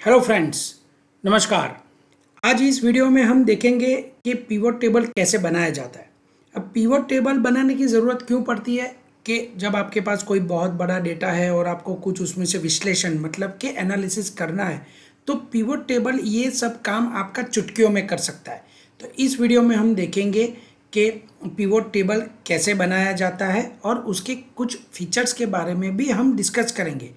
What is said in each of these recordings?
Hello friends, नमस्कार। आज इस वीडियो में हम देखेंगे कि पिवट टेबल कैसे बनाया जाता है। अब पिवट टेबल बनाने की ज़रूरत क्यों पड़ती है कि जब आपके पास कोई बहुत बड़ा डेटा है और आपको कुछ उसमें से विश्लेषण मतलब कि एनालिसिस करना है, तो पिवट टेबल ये सब काम आपका चुटकियों में कर सकता है। तो इस वीडियो में हम देखेंगे कि पिवट टेबल कैसे बनाया जाता है और उसके कुछ फीचर्स के बारे में भी हम डिस्कस करेंगे।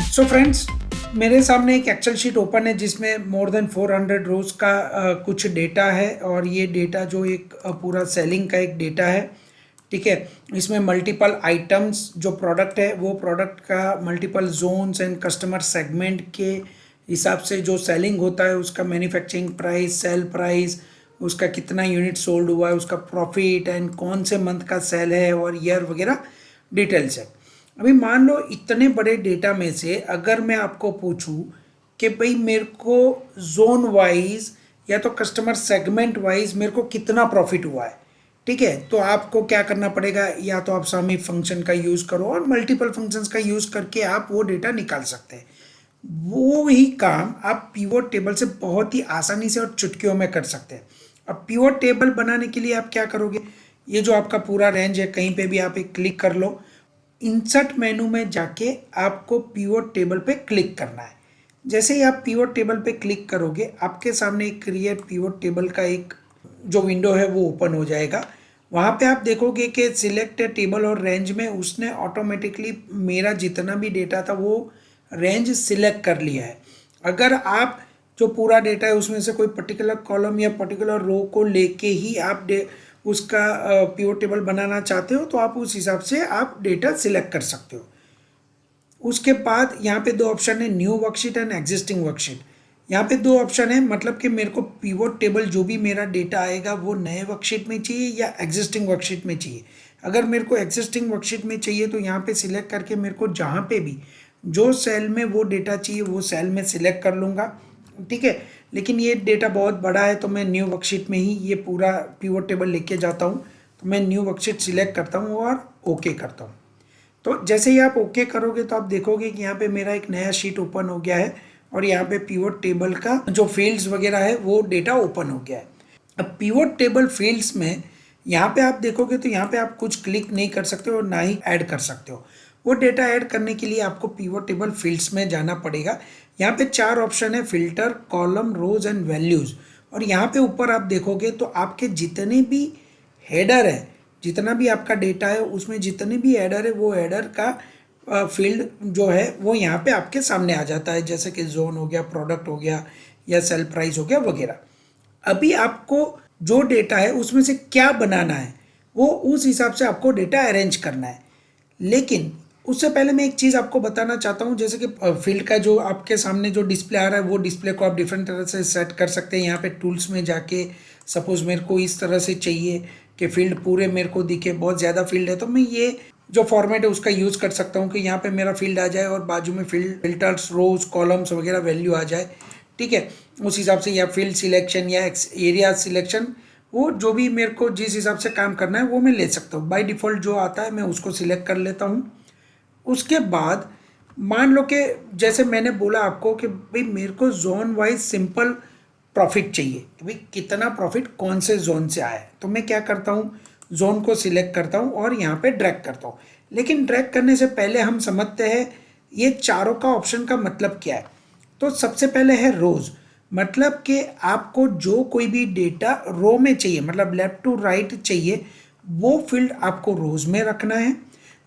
सो फ्रेंड्स, मेरे सामने एक एक्सेल शीट ओपन है जिसमें मोर देन 400 रोज का कुछ डेटा है और ये डेटा जो एक पूरा सेलिंग का एक डेटा है। ठीक है, इसमें मल्टीपल आइटम्स जो प्रोडक्ट है वो प्रोडक्ट का multiple zones and customer segment के हिसाब से जो सेलिंग होता है उसका मैन्युफैक्चरिंग प्राइस, सेल प्राइस, उसका कितना यूनिट सोल्ड हुआ है, उसका प्रॉफिट एंड कौन से मंथ का सेल है और ईयर वगैरह डिटेल्स है। अभी मान लो इतने बड़े डेटा में से अगर मैं आपको पूछूं कि भाई मेरे को जोन वाइज या तो कस्टमर सेगमेंट वाइज मेरे को कितना प्रॉफिट हुआ है, ठीक है, तो आपको क्या करना पड़ेगा, या तो आप समी फंक्शन का यूज़ करो और मल्टीपल फंक्शंस का यूज़ करके आप वो डेटा निकाल सकते हैं। वो ही काम आप पिवट टेबल से बहुत ही आसानी से और चुटकियों में कर सकते हैं। अब पिवट टेबल बनाने के लिए आप क्या करोगे, ये जो आपका पूरा रेंज है कहीं पे भी आप एक क्लिक कर लो, इंसर्ट मेनू में जाके आपको पिवट टेबल पे क्लिक करना है। जैसे ही आप पिवट टेबल पे क्लिक करोगे आपके सामने एक क्रिएट पिवट टेबल का एक जो विंडो है वो ओपन हो जाएगा। वहाँ पे आप देखोगे कि सिलेक्ट टेबल और रेंज में उसने ऑटोमेटिकली मेरा जितना भी डेटा था वो रेंज सिलेक्ट कर लिया है। अगर आप जो पूरा डेटा है उसमें से कोई पर्टिकुलर कॉलम या पर्टिकुलर रो को लेके ही आप उसका पिवट टेबल बनाना चाहते हो तो आप उस हिसाब से आप डेटा सिलेक्ट कर सकते हो। उसके बाद यहाँ पे दो ऑप्शन है, new worksheet and existing worksheet. यहाँ पे दो ऑप्शन है, मतलब कि मेरे को पिवट टेबल जो भी मेरा डेटा आएगा वो नए वर्कशीट में चाहिए या एग्जिस्टिंग वर्कशीट में चाहिए। अगर मेरे को एग्जिस्टिंग वर्कशीट में चाहिए तो यहाँ पे सिलेक्ट करके मेरे को जहाँ पे भी जो सेल में वो डेटा चाहिए वो सेल में सिलेक्ट कर लूँगा, ठीक है। लेकिन ये डेटा बहुत बड़ा है तो मैं न्यू वर्कशीट में ही ये पूरा पिवट टेबल लेके जाता हूँ। तो मैं न्यू वर्कशीट सिलेक्ट करता हूँ और ओके करता हूँ। तो जैसे ही आप ओके करोगे तो आप देखोगे कि यहाँ पे मेरा एक नया शीट ओपन हो गया है और यहाँ पे पिवट टेबल का जो फील्ड्स वगैरह है वो डेटा ओपन हो गया है। अब पिवट टेबल फील्ड्स में यहाँ पे आप देखोगे तो यहाँ पे आप कुछ क्लिक नहीं कर सकते और ना ही ऐड कर सकते हो। वो डेटा ऐड करने के लिए आपको पिवट टेबल फील्ड्स में जाना पड़ेगा। यहाँ पे चार ऑप्शन है, filter, column, rows and values. और यहाँ पे ऊपर आप देखोगे तो आपके जितने भी हेडर है, जितना भी आपका डेटा है उसमें जितने भी हेडर है वो हेडर का फील्ड जो है वो यहाँ पे आपके सामने आ जाता है, जैसे कि जोन हो गया, प्रोडक्ट हो गया या सेल प्राइस हो गया वगैरह। अभी आपको जो डेटा है उसमें से क्या बनाना है वो उस हिसाब से आपको डेटा अरेंज करना है। लेकिन उससे पहले मैं एक चीज़ आपको बताना चाहता हूँ, जैसे कि फील्ड का जो आपके सामने जो डिस्प्ले आ रहा है वो डिस्प्ले को आप डिफरेंट तरह से सेट कर सकते हैं। यहाँ पे टूल्स में जाके सपोज मेरे को इस तरह से चाहिए कि फील्ड पूरे मेरे को दिखे, बहुत ज़्यादा फील्ड है तो मैं ये जो फॉर्मेट है उसका यूज़ कर सकता हूँ कि यहाँ पे मेरा फील्ड आ जाए और बाजू में फिल्टर्स, रोज, कॉलम्स वगैरह वैल्यू आ जाए, ठीक है। उस हिसाब से या फील्ड सिलेक्शन या एरिया सिलेक्शन, वो जो भी मेरे को जिस हिसाब से काम करना है वो मैं ले सकता हूँ। बाय डिफ़ॉल्ट जो आता है मैं उसको सिलेक्ट कर लेता हूँ। उसके बाद मान लो कि जैसे मैंने बोला आपको कि भाई मेरे को जोन वाइज सिंपल प्रॉफिट चाहिए कि भाई कितना प्रॉफिट कौन से जोन से आया है, तो मैं क्या करता हूँ, जोन को सिलेक्ट करता हूँ और यहाँ पे ड्रैग करता हूँ। लेकिन ड्रैग करने से पहले हम समझते हैं ये चारों का ऑप्शन का मतलब क्या है। तो सबसे पहले है रोज, मतलब कि आपको जो कोई भी डेटा रो में चाहिए, मतलब लेफ्ट टू राइट चाहिए, वो फील्ड आपको रोज में रखना है।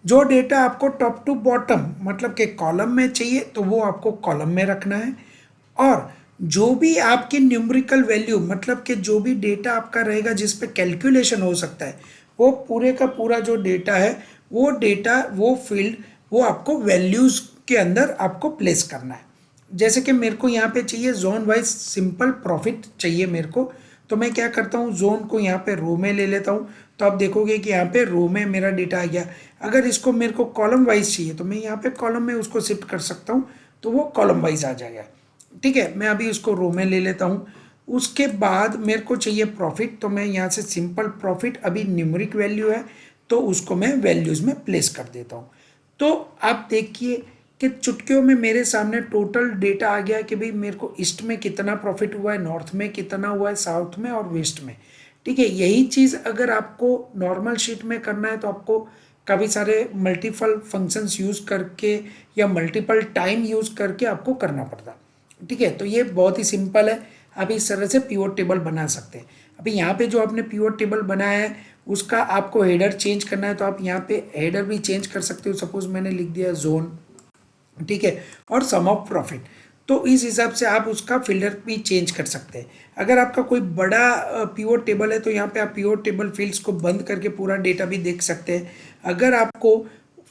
जो डेटा आपको टॉप टू बॉटम मतलब कि कॉलम में चाहिए तो वो आपको कॉलम में रखना है। और जो भी आपकी न्यूमेरिकल वैल्यू मतलब कि जो भी डेटा आपका रहेगा जिस पे कैलकुलेशन हो सकता है, वो पूरे का पूरा जो डेटा है वो डेटा वो फील्ड वो आपको वैल्यूज़ के अंदर आपको प्लेस करना है। जैसे कि मेरे को यहाँ पे चाहिए जोन वाइज सिंपल प्रॉफिट चाहिए मेरे को, तो मैं क्या करता हूँ, जोन को यहाँ पे रो में ले लेता हूँ। तो आप देखोगे कि यहाँ पे रो में मेरा डेटा आ गया। अगर इसको मेरे को कॉलम वाइज चाहिए तो मैं यहाँ पे कॉलम में उसको शिफ्ट कर सकता हूँ, तो वो कॉलम वाइज आ जाएगा, ठीक है। मैं अभी उसको रो में ले लेता हूँ। उसके बाद मेरे को चाहिए प्रॉफिट, तो मैं यहाँ से सिंपल प्रॉफिट, अभी न्यूमेरिक वैल्यू है तो उसको मैं वैल्यूज़ में प्लेस कर देता हूँ। तो आप देखिए कि चुटकियों में मेरे सामने टोटल डेटा आ गया कि भाई मेरे को ईस्ट में कितना प्रॉफिट हुआ है, नॉर्थ में कितना हुआ है, साउथ में और वेस्ट में। ठीक है, यही चीज़ अगर आपको नॉर्मल शीट में करना है तो आपको काफ़ी सारे मल्टीपल फंक्शंस यूज़ करके या मल्टीपल टाइम यूज़ करके आपको करना पड़ता। ठीक है, तो ये बहुत ही सिंपल है, आप इस तरह से पिवट टेबल बना सकते हैं। अभी यहाँ पे जो आपने पिवट टेबल बनाया है उसका आपको हेडर चेंज करना है तो आप यहाँ पे हेडर भी चेंज कर सकते हो। सपोज मैंने लिख दिया जोन, ठीक है, और सम ऑफ प्रॉफिट, तो इस हिसाब से आप उसका फिल्टर भी चेंज कर सकते हैं। अगर आपका कोई बड़ा पिवट टेबल है तो यहाँ पे आप पिवट टेबल फील्ड्स को बंद करके पूरा डेटा भी देख सकते हैं। अगर आपको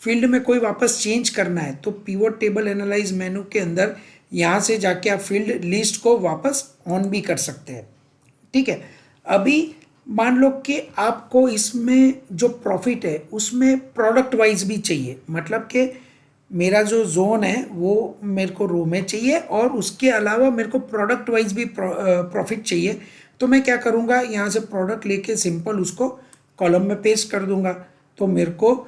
फील्ड में कोई वापस चेंज करना है तो पिवट टेबल एनालाइज मेनू के अंदर यहाँ से जाके आप फील्ड लिस्ट को वापस ऑन भी कर सकते हैं। ठीक है, अभी मान लो कि आपको इसमें जो प्रॉफिट है उसमें प्रोडक्ट वाइज भी चाहिए, मतलब कि मेरा जो जोन है वो मेरे को रो में चाहिए और उसके अलावा मेरे को प्रोडक्ट वाइज भी प्रॉफिट चाहिए। तो मैं क्या करूँगा, यहाँ से प्रोडक्ट लेके सिंपल उसको कॉलम में पेस्ट कर दूंगा, तो मेरे को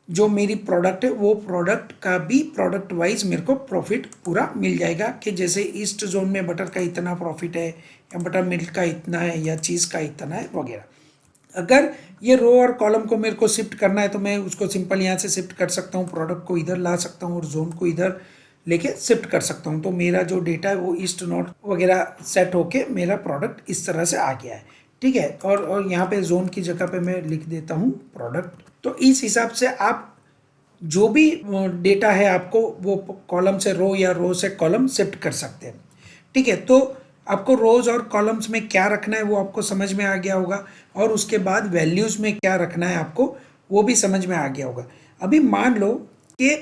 जो मेरी प्रोडक्ट है वो प्रोडक्ट का भी प्रोडक्ट वाइज मेरे को प्रॉफिट पूरा मिल जाएगा कि जैसे ईस्ट जोन में बटर का इतना प्रॉफिट है या बटर मिल्क का इतना है या चीज़ का इतना है वगैरह। अगर ये रो और कॉलम को मेरे को शिफ्ट करना है तो मैं उसको सिंपल यहाँ से शिफ्ट कर सकता हूँ, प्रोडक्ट को इधर ला सकता हूँ और जोन को इधर लेके शिफ्ट कर सकता हूँ। तो मेरा जो डेटा है वो ईस्ट नॉर्थ वगैरह सेट होके मेरा प्रोडक्ट इस तरह से आ गया है। ठीक है, और यहाँ पे जोन की जगह पे मैं लिख देता हूँ प्रोडक्ट। तो इस हिसाब से आप जो भी डेटा है आपको वो कॉलम से रो या रो से कॉलम शिफ्ट कर सकते हैं। ठीक है, तो आपको रोज और कॉलम्स में क्या रखना है वो आपको समझ में आ गया होगा और उसके बाद वैल्यूज़ में क्या रखना है आपको वो भी समझ में आ गया होगा। अभी मान लो कि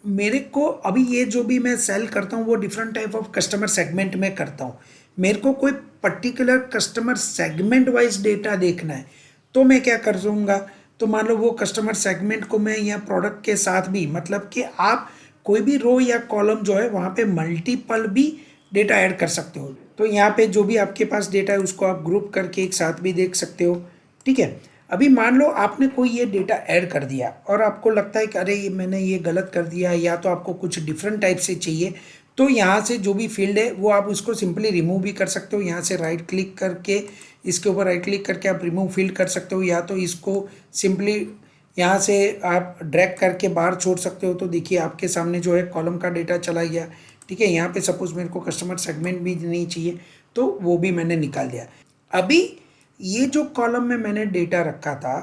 मेरे को अभी ये जो भी मैं सेल करता हूँ वो different type of customer segment में करता हूँ, मेरे को कोई particular customer segment wise data देखना है तो मैं क्या कर दूँगा, तो मान लो वो कस्टमर सेगमेंट को मैं यहाँ प्रोडक्ट के साथ भी, मतलब कि आप कोई भी रो या कॉलम जो है वहाँ पे मल्टीपल भी डेटा ऐड कर सकते हो। तो यहाँ पे जो भी आपके पास डेटा है उसको आप ग्रुप करके एक साथ भी देख सकते हो। ठीक है, अभी मान लो आपने कोई ये डेटा ऐड कर दिया और आपको लगता है कि अरे ये मैंने ये गलत कर दिया या तो आपको कुछ डिफरेंट टाइप से चाहिए, तो यहाँ से जो भी फील्ड है वो आप उसको सिंपली रिमूव भी कर सकते हो। यहाँ से राइट क्लिक करके इसके ऊपर राइट क्लिक करके आप रिमूव फील्ड कर सकते हो, या तो इसको सिंपली यहाँ से आप ड्रैग करके बाहर छोड़ सकते हो। तो देखिए आपके सामने जो है कॉलम का डेटा चला गया। ठीक है, यहाँ पे सपोज मेरे को कस्टमर सेगमेंट भी नहीं चाहिए तो वो भी मैंने निकाल दिया। अभी ये जो कॉलम में मैंने डेटा रखा था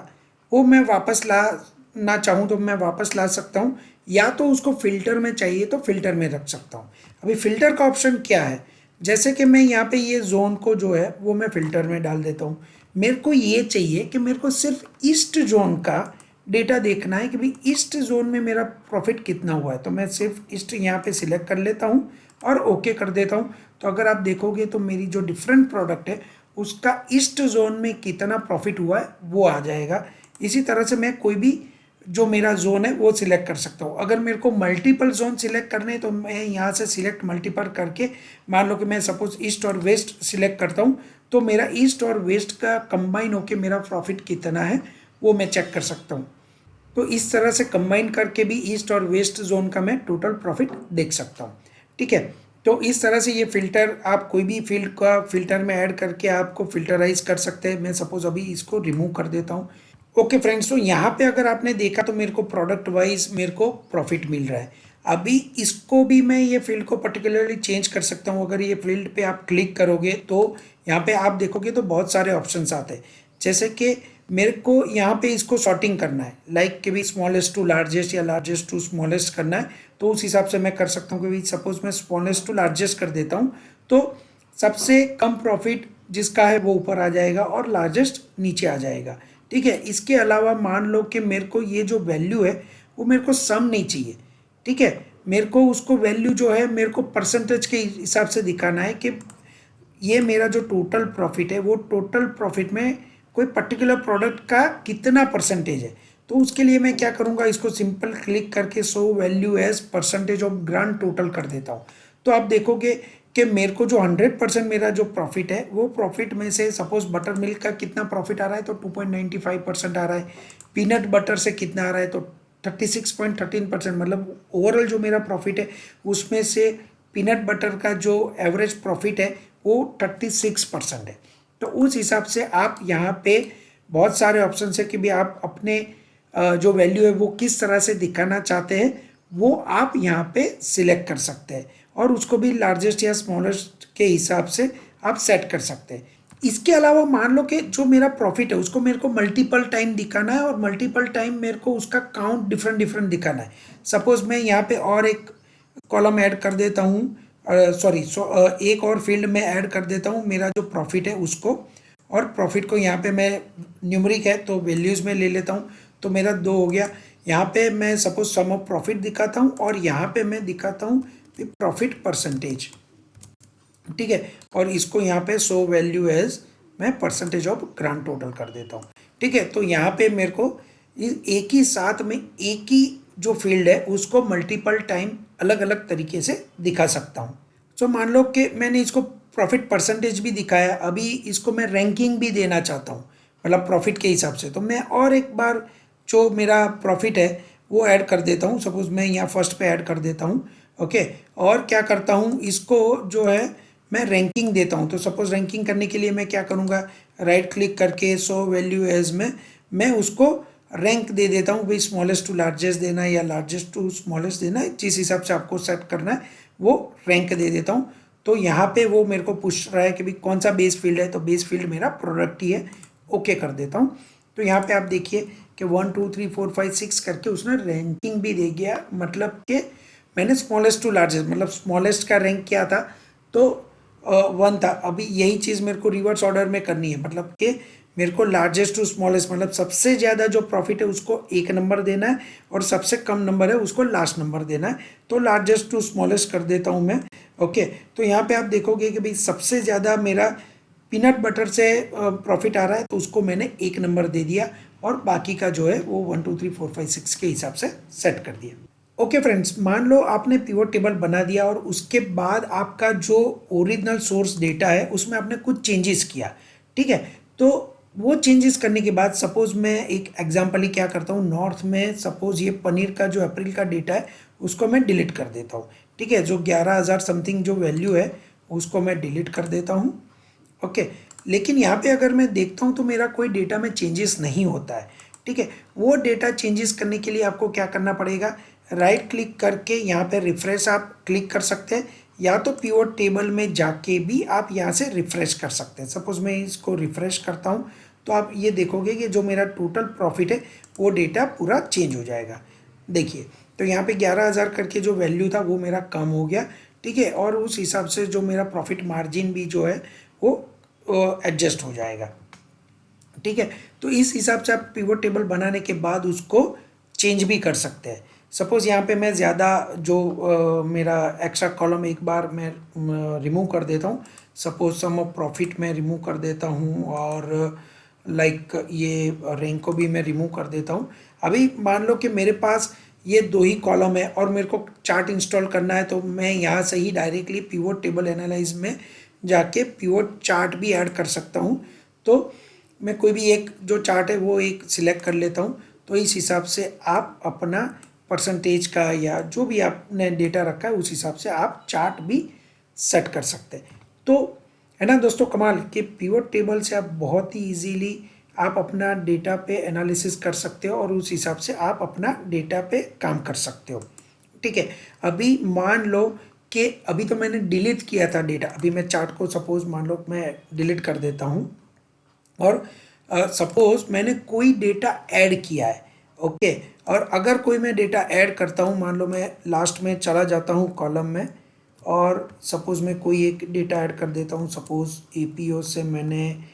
वो मैं वापस ला ना चाहूँ तो मैं वापस ला सकता हूँ, या तो उसको फिल्टर में चाहिए तो फिल्टर में रख सकता हूँ। अभी फिल्टर का ऑप्शन क्या है, जैसे कि मैं यहाँ पे ये जोन को जो है वो मैं फिल्टर में डाल देता हूँ। मेरे को ये चाहिए कि मेरे को सिर्फ ईस्ट जोन का डेटा देखना है कि भाई ईस्ट जोन में मेरा प्रॉफिट कितना हुआ है, तो मैं सिर्फ ईस्ट यहाँ पे सिलेक्ट कर लेता हूँ और ओके कर देता हूँ। तो अगर आप देखोगे तो मेरी जो डिफरेंट प्रोडक्ट है उसका ईस्ट जोन में कितना प्रॉफिट हुआ है वो आ जाएगा। इसी तरह से मैं कोई भी जो मेरा जोन है वो सिलेक्ट कर सकता हूँ। अगर मेरे को मल्टीपल जोन सिलेक्ट करने हैं तो मैं यहाँ से सिलेक्ट मल्टीपल करके, मान लो कि मैं सपोज ईस्ट और वेस्ट सिलेक्ट करता हूँ तो मेरा ईस्ट और वेस्ट का कंबाइन होके मेरा प्रॉफिट कितना है वो मैं चेक कर सकता हूँ। तो इस तरह से कंबाइन करके भी ईस्ट और वेस्ट जोन का मैं टोटल प्रॉफिट देख सकता हूँ। ठीक है, तो इस तरह से ये फिल्टर आप कोई भी फील्ड का फिल्टर में ऐड करके आपको फिल्टराइज कर सकते हैं। मैं सपोज अभी इसको रिमूव कर देता हूँ। ओके फ्रेंड्स, तो यहाँ पे अगर आपने देखा तो मेरे को प्रोडक्ट वाइज मेरे को प्रॉफिट मिल रहा है। अभी इसको भी मैं ये फील्ड को पर्टिकुलरली चेंज कर सकता हूँ। अगर ये फील्ड पे आप क्लिक करोगे तो यहाँ पे आप देखोगे तो बहुत सारे ऑप्शंस आते हैं, जैसे कि मेरे को यहाँ पे इसको सॉर्टिंग करना है, लाइक कि भाई स्मॉलेस्ट टू लार्जेस्ट या लार्जेस्ट टू स्मॉलेस्ट करना है, तो उस हिसाब से मैं कर सकता हूँ कि भाई सपोज मैं स्मॉलेस्ट टू लार्जेस्ट कर देता हूँ तो सबसे कम प्रॉफिट जिसका है वो ऊपर आ जाएगा और लार्जेस्ट नीचे आ जाएगा। ठीक है, इसके अलावा मान लो कि मेरे को ये जो वैल्यू है वो मेरे को सम नहीं चाहिए। ठीक है, मेरे को उसको वैल्यू जो है मेरे को परसेंटेज के हिसाब से दिखाना है कि ये मेरा जो टोटल प्रॉफिट है वो टोटल प्रॉफिट में कोई पर्टिकुलर प्रोडक्ट का कितना परसेंटेज है। तो उसके लिए मैं क्या करूँगा, इसको सिंपल क्लिक करके show value as percentage of grand total कर देता हूँ। तो आप देखोगे कि मेरे को जो 100% मेरा जो प्रॉफिट है, वो प्रॉफिट में से सपोज बटर मिल्क का कितना प्रॉफिट आ रहा है, तो 2.95% आ रहा है। पीनट बटर से कितना आ रहा है, तो 36.13%, मतलब ओवरऑल जो मेरा प्रॉफिट है उसमें से पीनट बटर का जो एवरेज प्रॉफिट है वो 36% है। तो उस हिसाब से आप यहाँ पे बहुत सारे ऑप्शन है कि भी आप अपने जो वैल्यू है वो किस तरह से दिखाना चाहते हैं वो आप यहाँ पे सिलेक्ट कर सकते हैं, और उसको भी लार्जेस्ट या स्मॉलेस्ट के हिसाब से आप सेट कर सकते हैं। इसके अलावा मान लो कि जो मेरा प्रॉफिट है उसको मेरे को मल्टीपल टाइम दिखाना है, और मल्टीपल टाइम मेरे को उसका काउंट डिफरेंट डिफरेंट दिखाना है। सपोज मैं यहाँ पे और एक कॉलम ऐड कर देता हूँ, सॉरी, एक और फील्ड में ऐड कर देता हूँ मेरा जो प्रॉफिट है उसको, और प्रॉफिट को यहाँ पे मैं न्यूमरिक है तो वैल्यूज़ में ले लेता हूँ, तो मेरा 2 हो गया। यहाँ पे मैं सपोज सम ऑफ प्रॉफिट दिखाता हूँ, और यहाँ पे मैं दिखाता हूँ प्रॉफिट परसेंटेज, ठीक है। और इसको यहाँ पे शो वैल्यू एज मैं परसेंटेज ऑफ ग्रांड टोटल कर देता हूँ, ठीक है। तो यहाँ पे मेरे को एक ही साथ में एक ही जो फील्ड है उसको मल्टीपल टाइम अलग अलग तरीके से दिखा सकता हूँ। सो मान लो कि मैंने इसको प्रॉफिट परसेंटेज भी दिखाया, अभी इसको मैं रैंकिंग भी देना चाहता हूँ, मतलब प्रॉफिट के हिसाब से, तो मैं और एक बार जो मेरा प्रॉफिट है वो ऐड कर देता हूँ। सपोज मैं यहाँ फर्स्ट पे ऐड कर देता हूँ, ओके। और क्या करता हूँ, इसको जो है मैं रैंकिंग देता हूँ। तो सपोज रैंकिंग करने के लिए मैं क्या करूँगा, राइट क्लिक करके शो वैल्यू एज में मैं उसको रैंक दे देता हूँ, भाई स्मॉलेस्ट टू लार्जेस्ट देना है या लार्जेस्ट टू स्मॉलेस्ट देना है, जिस हिसाब से आपको सेट करना है वो रैंक दे देता हूँ। तो यहाँ पे वो मेरे को पूछ रहा है कि भाई कौन सा बेस फील्ड है, तो बेस फील्ड मेरा प्रोडक्ट ही है, ओके कर देता हूँ। तो यहाँ पे आप देखिए कि 1 2 3 4 5 6 करके उसने रैंकिंग भी दे गया, मतलब कि मैंने स्मॉलेस्ट टू लार्जेस्ट, मतलब स्मॉलेस्ट का रैंक क्या था, तो 1 था। अभी यही चीज़ मेरे को रिवर्स ऑर्डर में करनी है, मतलब कि मेरे को लार्जेस्ट टू स्मॉलेस्ट, मतलब सबसे ज़्यादा जो प्रॉफिट है उसको 1 नंबर देना है, और सबसे कम नंबर है उसको लास्ट नंबर देना है। तो लार्जेस्ट टू स्मॉलेस्ट कर देता हूँ मैं, ओके। तो यहाँ पे आप देखोगे कि भाई सबसे ज़्यादा मेरा पीनट बटर से प्रॉफिट आ रहा है, तो उसको मैंने 1 नंबर दे दिया, और बाकी का जो है वो 1 2 3 4 5 6 के हिसाब से सेट कर दिया। ओके फ्रेंड्स, मान लो आपने पिवट टेबल बना दिया, और उसके बाद आपका जो ओरिजिनल सोर्स डेटा है उसमें आपने कुछ चेंजेस किया, ठीक है। तो वो चेंजेस करने के बाद सपोज मैं एक एग्जांपल ही क्या करता हूँ, नॉर्थ में सपोज ये पनीर का जो अप्रैल का डेटा है उसको मैं डिलीट कर देता हूँ, ठीक है। जो 11,000 समथिंग जो वैल्यू है उसको मैं डिलीट कर देता हूँ, ओके। लेकिन यहाँ पे अगर मैं देखता हूँ तो मेरा कोई डेटा में चेंजेस नहीं होता है, ठीक है। वो डेटा चेंजेस करने के लिए आपको क्या करना पड़ेगा, राइट क्लिक करके यहाँ पे रिफ्रेश आप क्लिक कर सकते हैं, या तो पिवट टेबल में जाके भी आप यहाँ से रिफ्रेश कर सकते हैं। सपोज मैं इसको रिफ्रेश करता हूँ तो आप ये देखोगे कि जो मेरा टोटल प्रॉफिट है वो डेटा पूरा चेंज हो जाएगा। देखिए, तो यहाँ पे 11,000 करके जो वैल्यू था वो मेरा कम हो गया, ठीक है। और उस हिसाब से जो मेरा प्रॉफिट मार्जिन भी जो है वो एडजस्ट हो जाएगा, ठीक है। तो इस हिसाब से आप पिवट टेबल बनाने के बाद उसको चेंज भी कर सकते हैं। सपोज़ यहाँ पे मैं ज़्यादा जो मेरा एक्स्ट्रा कॉलम एक बार मैं रिमूव कर देता हूँ, सपोज सम ऑफ प्रॉफिट मैं रिमूव कर देता हूँ, और लाइक ये रैंक को भी मैं रिमूव कर देता हूँ। अभी मान लो कि मेरे पास ये 2 ही कॉलम है और मेरे को चार्ट इंस्टॉल करना है, तो मैं यहाँ से ही डायरेक्टली पिवट टेबल एनालाइज में जाके पिवट चार्ट भी ऐड कर सकता हूँ। तो मैं कोई भी एक जो चार्ट है वो एक सिलेक्ट कर लेता हूँ। तो इस हिसाब से आप अपना परसेंटेज का या जो भी आपने डेटा रखा है उस हिसाब से आप चार्ट भी सेट कर सकते हैं। तो है ना दोस्तों, कमाल कि पिवट टेबल से आप बहुत ही इजीली आप अपना डेटा पे एनालिसिस कर सकते हो, और उस हिसाब से आप अपना डेटा पे काम कर सकते हो, ठीक है। अभी मान लो कि अभी तो मैंने डिलीट किया था डेटा, अभी मैं चार्ट को सपोज मान लो मैं डिलीट कर देता हूँ, और सपोज मैंने कोई डेटा ऐड किया है, ओके। और अगर कोई मैं डेटा ऐड करता हूँ, मान लो मैं लास्ट में चला जाता हूँ कॉलम में, और सपोज मैं कोई एक डेटा ऐड कर देता हूँ, सपोज एपीओ से मैंने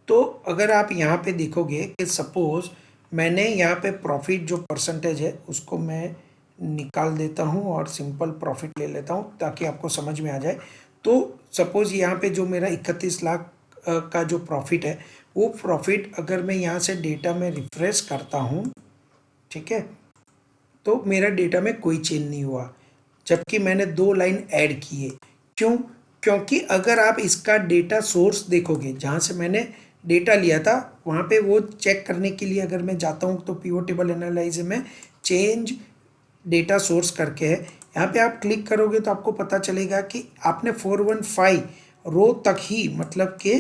तो अगर आप यहाँ पे देखोगे कि सपोज मैंने यहाँ पे प्रॉफिट जो परसेंटेज है उसको मैं निकाल देता हूँ और सिंपल प्रॉफिट ले लेता हूँ ताकि आपको समझ में आ जाए। तो सपोज यहाँ पे जो मेरा 31 लाख का जो प्रॉफिट है, वो प्रॉफिट अगर मैं यहाँ से डेटा में रिफ्रेश करता हूँ, ठीक है, तो मेरा डेटा में कोई चेंज नहीं हुआ, जबकि मैंने 2 लाइन ऐड किए। क्यों? क्योंकि अगर आप इसका डेटा सोर्स देखोगे, जहाँ से मैंने डेटा लिया था वहाँ पे वो चेक करने के लिए अगर मैं जाता हूँ तो पिवट टेबल एनालाइजर में चेंज डेटा सोर्स करके है, यहाँ पे आप क्लिक करोगे तो आपको पता चलेगा कि आपने 415 रो तक ही, मतलब कि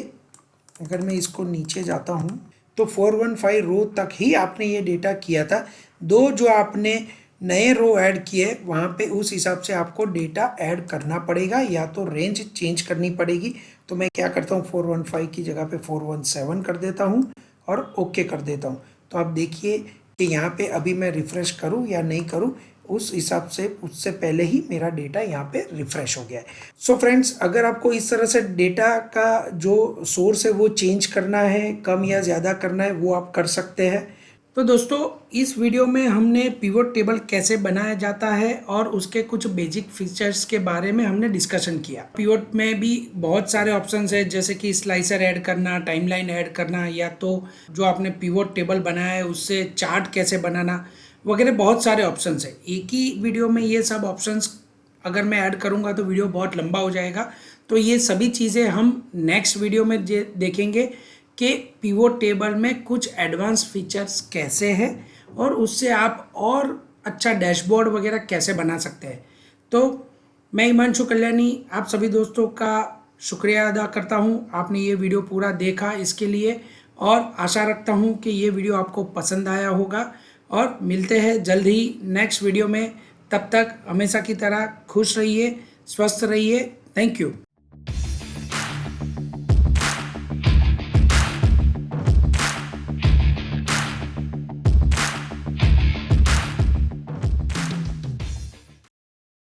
अगर मैं इसको नीचे जाता हूँ तो 415 रो तक ही आपने ये डेटा किया था। दो जो आपने नए रो ऐड किए वहाँ पे उस हिसाब से आपको डेटा ऐड करना पड़ेगा, या तो रेंज चेंज करनी पड़ेगी। तो मैं क्या करता हूँ, 415 की जगह पे 417 कर देता हूँ और ओके कर देता हूँ। तो आप देखिए कि यहाँ पे अभी मैं रिफ़्रेश करूँ या नहीं करूँ, उस हिसाब से उससे पहले ही मेरा डेटा यहाँ पे रिफ़्रेश हो गया है। सो फ्रेंड्स, अगर आपको इस तरह से डेटा का जो सोर्स है वो चेंज करना है, कम या ज़्यादा करना है, वो आप कर सकते हैं। तो दोस्तों, इस वीडियो में हमने पिवट टेबल कैसे बनाया जाता है और उसके कुछ बेसिक फीचर्स के बारे में हमने डिस्कशन किया। पिवट में भी बहुत सारे ऑप्शंस है, जैसे कि स्लाइसर ऐड करना, टाइमलाइन ऐड करना, या तो जो आपने पिवट टेबल बनाया है उससे चार्ट कैसे बनाना वगैरह, बहुत सारे ऑप्शंस है। एक ही वीडियो में ये सब ऑप्शंस अगर मैं ऐड करूँगा तो वीडियो बहुत लंबा हो जाएगा। तो ये सभी चीज़ें हम नेक्स्ट वीडियो में देखेंगे कि पिवट टेबल में कुछ एडवांस फीचर्स कैसे हैं और उससे आप और अच्छा डैशबोर्ड वगैरह कैसे बना सकते हैं। तो मैं हिमांशु कल्याणी आप सभी दोस्तों का शुक्रिया अदा करता हूँ, आपने ये वीडियो पूरा देखा इसके लिए, और आशा रखता हूँ कि ये वीडियो आपको पसंद आया होगा। और मिलते हैं जल्द ही नेक्स्ट वीडियो में। तब तक हमेशा की तरह खुश रहिए, स्वस्थ रहिए। Thank you.